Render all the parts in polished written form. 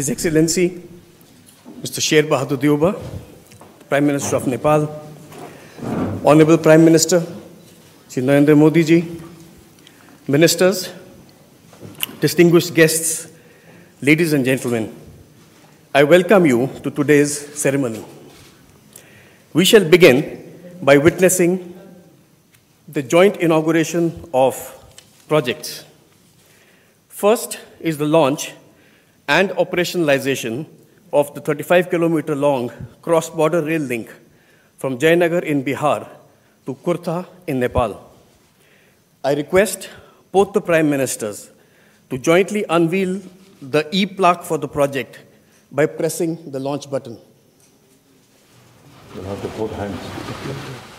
His Excellency, Mr. Sher Bahadur Deuba, Prime Minister of Nepal, Honorable Prime Minister, Shri Narendra Modi ji, Ministers, distinguished guests, ladies and gentlemen, I welcome you to today's ceremony. We shall begin by witnessing the joint inauguration of projects. First is the launch and operationalization of the 35-kilometer long cross-border rail link from Jayanagar in Bihar to Kurtha in Nepal. I request both the Prime Ministers to jointly unveil the e-plaque for the project by pressing the launch button. You'll have to put hands.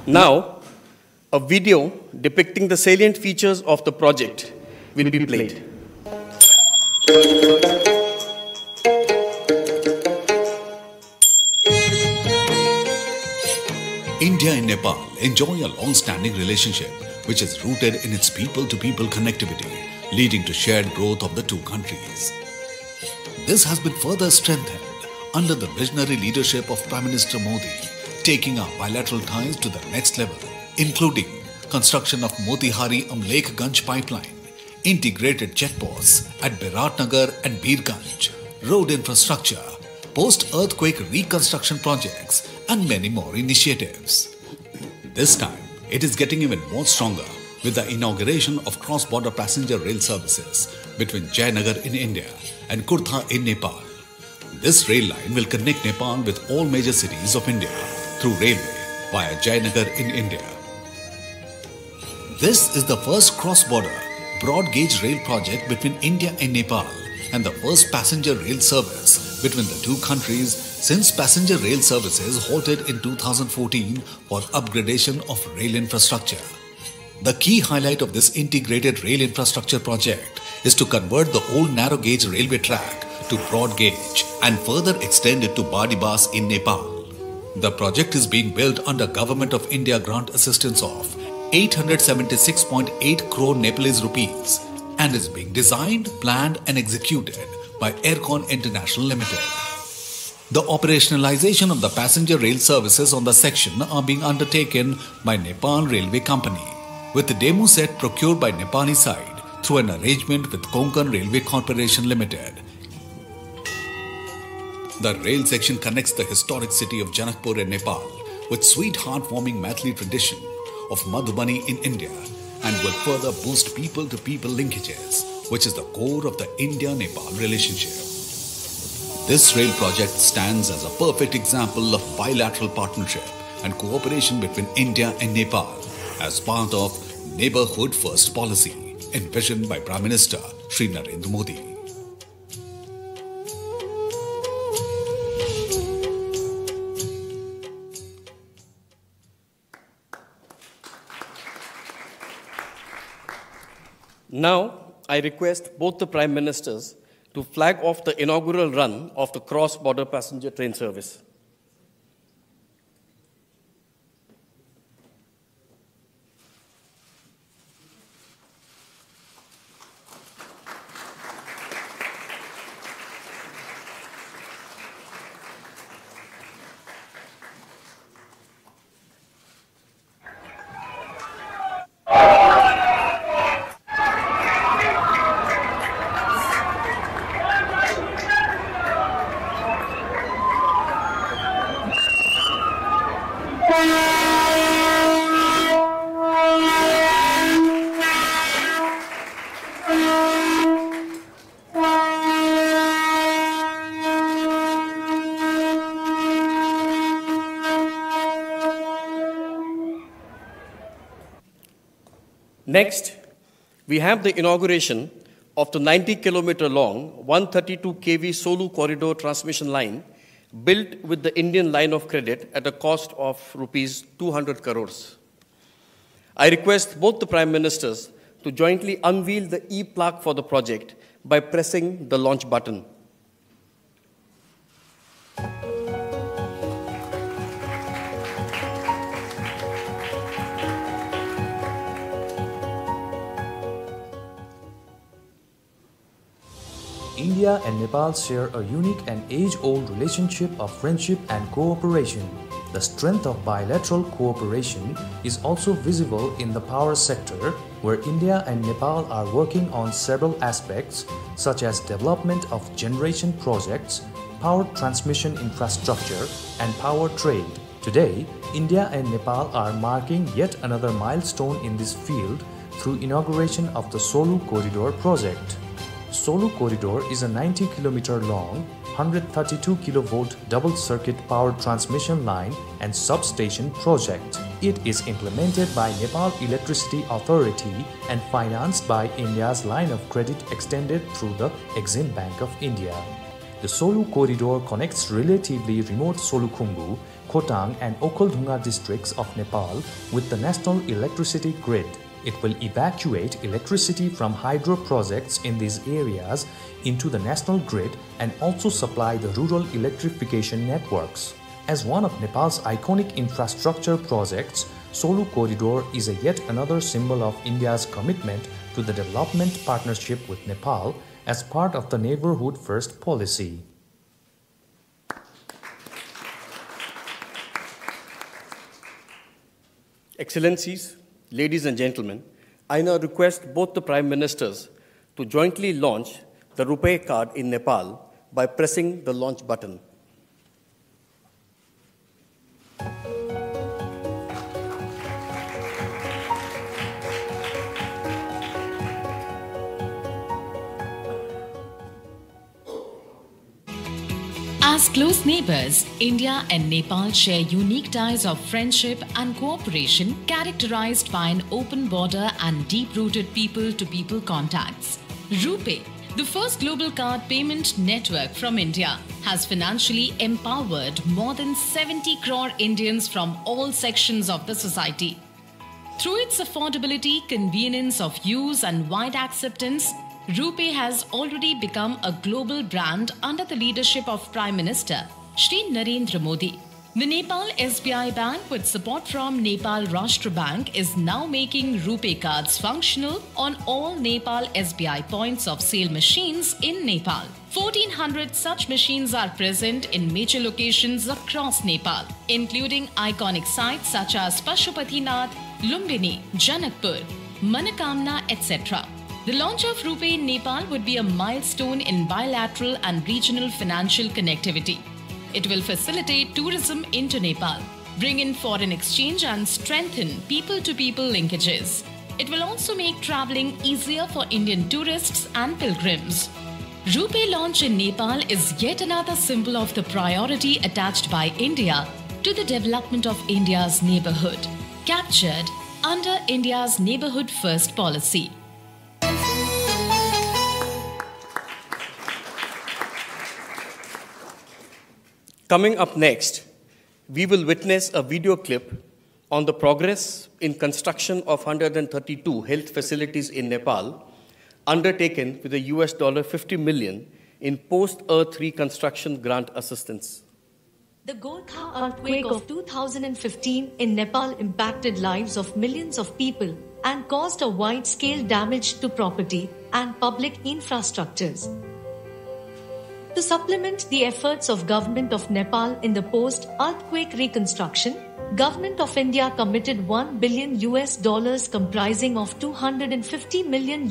Now, a video depicting the salient features of the project will be played. India and Nepal enjoy a long-standing relationship which is rooted in its people-to-people connectivity, leading to shared growth of the two countries. This has been further strengthened under the visionary leadership of Prime Minister Modi, taking our bilateral ties to the next level, including construction of Motihari-Amlekganj pipeline, integrated checkposts at Biratnagar and Birganj, road infrastructure, post-earthquake reconstruction projects, and many more initiatives. This time, it is getting even more stronger with the inauguration of cross-border passenger rail services between Jayanagar in India and Kurtha in Nepal. This rail line will connect Nepal with all major cities of India through railway via Jayanagar in India. This is the first cross-border broad-gauge rail project between India and Nepal and the first passenger rail service between the two countries since passenger rail services halted in 2014 for upgradation of rail infrastructure. The key highlight of this integrated rail infrastructure project is to convert the old narrow-gauge railway track to broad-gauge and further extend it to Badibas in Nepal. The project is being built under Government of India grant assistance of 876.8 crore Nepalese rupees and is being designed, planned and executed by Aircon International Limited. The operationalization of the passenger rail services on the section are being undertaken by Nepal Railway Company, with the demo set procured by Nepali side through an arrangement with Konkan Railway Corporation Limited. The rail section connects the historic city of Janakpur in Nepal with sweet heartwarming Maithili tradition of Madhubani in India and will further boost people-to-people linkages, which is the core of the India-Nepal relationship. This rail project stands as a perfect example of bilateral partnership and cooperation between India and Nepal as part of Neighborhood First policy envisioned by Prime Minister Shri Narendra Modi. Now, I request both the Prime Ministers to flag off the inaugural run of the cross-border passenger train service. Next, we have the inauguration of the 90-kilometer long 132 kV Solu Corridor transmission line built with the Indian line of credit at a cost of rupees 200 crores. I request both the Prime Ministers to jointly unveil the e-plaque for the project by pressing the launch button. India and Nepal share a unique and age-old relationship of friendship and cooperation. The strength of bilateral cooperation is also visible in the power sector, where India and Nepal are working on several aspects such as development of generation projects, power transmission infrastructure, and power trade. Today, India and Nepal are marking yet another milestone in this field through inauguration of the Solu Corridor project. Solu Corridor is a 90-kilometer long, 132 kV double circuit power transmission line and substation project. It is implemented by Nepal Electricity Authority and financed by India's line of credit extended through the Exim Bank of India. The Solu Corridor connects relatively remote Solukhumbu, Khotang and Okhaldhunga districts of Nepal with the national electricity grid. It will evacuate electricity from hydro projects in these areas into the national grid and also supply the rural electrification networks. As one of Nepal's iconic infrastructure projects, Solu Corridor is yet another symbol of India's commitment to the development partnership with Nepal as part of the Neighborhood First policy. Excellencies, ladies and gentlemen, I now request both the Prime Ministers to jointly launch the Rupee Card in Nepal by pressing the launch button. As close neighbors, India and Nepal share unique ties of friendship and cooperation characterized by an open border and deep-rooted people-to-people contacts. Rupee, the first global card payment network from India, has financially empowered more than 70 crore Indians from all sections of the society. Through its affordability, convenience of use and wide acceptance, Rupee has already become a global brand under the leadership of Prime Minister Shri Narendra Modi. The Nepal SBI Bank, with support from Nepal Rashtra Bank, is now making Rupee cards functional on all Nepal SBI points of sale machines in Nepal. 1,400 such machines are present in major locations across Nepal, including iconic sites such as Pashupatinath, Lumbini, Janakpur, Manakamna, etc. The launch of Rupee in Nepal would be a milestone in bilateral and regional financial connectivity. It will facilitate tourism into Nepal, bring in foreign exchange and strengthen people-to-people linkages. It will also make travelling easier for Indian tourists and pilgrims. Rupee launch in Nepal is yet another symbol of the priority attached by India to the development of India's neighbourhood, captured under India's Neighbourhood First policy. Coming up next, we will witness a video clip on the progress in construction of 132 health facilities in Nepal, undertaken with a $50 million in post-earth reconstruction grant assistance. The Gorkha earthquake of 2015 in Nepal impacted lives of millions of people and caused a wide-scale damage to property and public infrastructures. To supplement the efforts of Government of Nepal in the post-earthquake reconstruction, Government of India committed $1 billion comprising of $250 million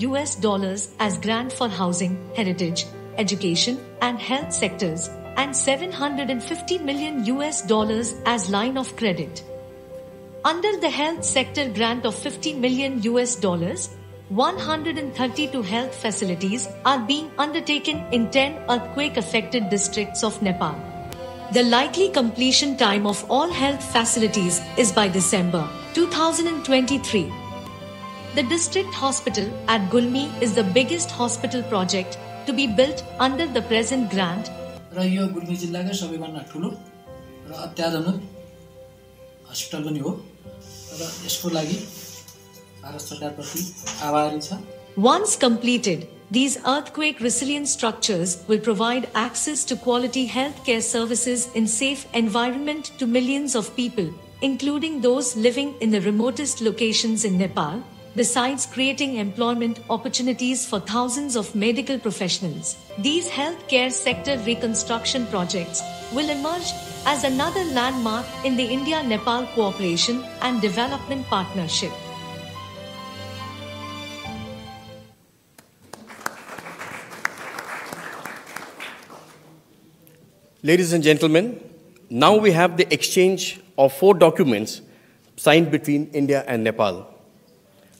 as grant for housing, heritage, education and health sectors and $750 million as line of credit. Under the health sector grant of $50 million, 132 health facilities are being undertaken in 10 earthquake-affected districts of Nepal. The likely completion time of all health facilities is by December 2023. The district hospital at Gulmi is the biggest hospital project to be built under the present grant. र यो गुल्मी जिल्लाकै सबैभन्दा ठुलो र अत्याधुनिक hospital पनि हो र यसको लागि भारत सरकारप्रति आभारी छ. Once completed, these earthquake resilient structures will provide access to quality healthcare services in safe environment to millions of people, including those living in the remotest locations in Nepal, besides creating employment opportunities for thousands of medical professionals. These healthcare sector reconstruction projects will emerge as another landmark in the India-Nepal cooperation and development partnership. Ladies and gentlemen, now we have the exchange of 4 documents signed between India and Nepal.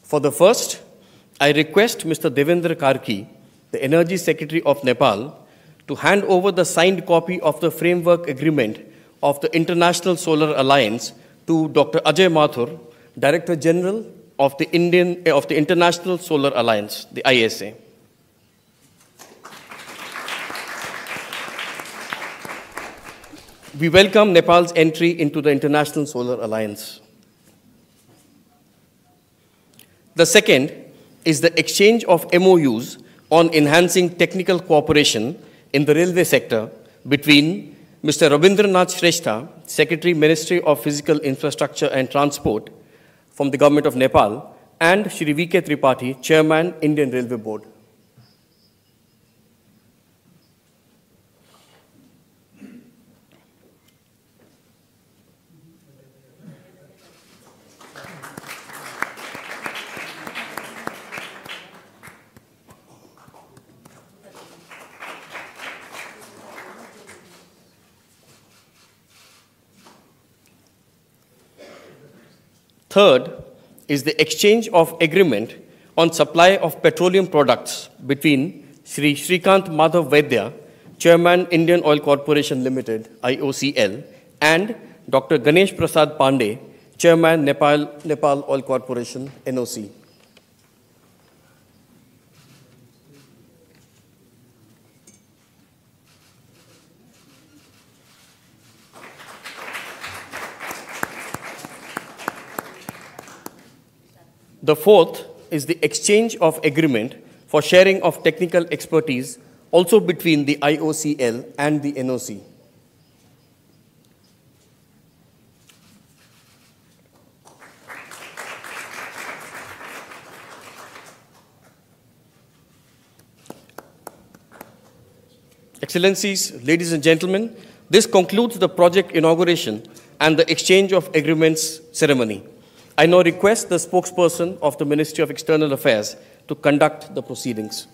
For the first, I request Mr. Devendra Karki, the Energy Secretary of Nepal, to hand over the signed copy of the framework agreement of the International Solar Alliance to Dr. Ajay Mathur, Director General of the International Solar Alliance, the ISA. We welcome Nepal's entry into the International Solar Alliance. The second is the exchange of MOUs on enhancing technical cooperation in the railway sector between Mr. Rabindranath Shrestha, Secretary, Ministry of Physical Infrastructure and Transport from the Government of Nepal, and Shri V.K. Tripathi, Chairman, Indian Railway Board. Third is the exchange of agreement on supply of petroleum products between Shri Shrikant Madhav Vaidya, Chairman, Indian Oil Corporation Limited, IOCL, and Dr. Ganesh Prasad Pandey, Chairman, Nepal Oil Corporation, NOC. The fourth is the exchange of agreement for sharing of technical expertise also between the IOCL and the NOC. Excellencies, ladies and gentlemen, this concludes the project inauguration and the exchange of agreements ceremony. I now request the spokesperson of the Ministry of External Affairs to conduct the proceedings.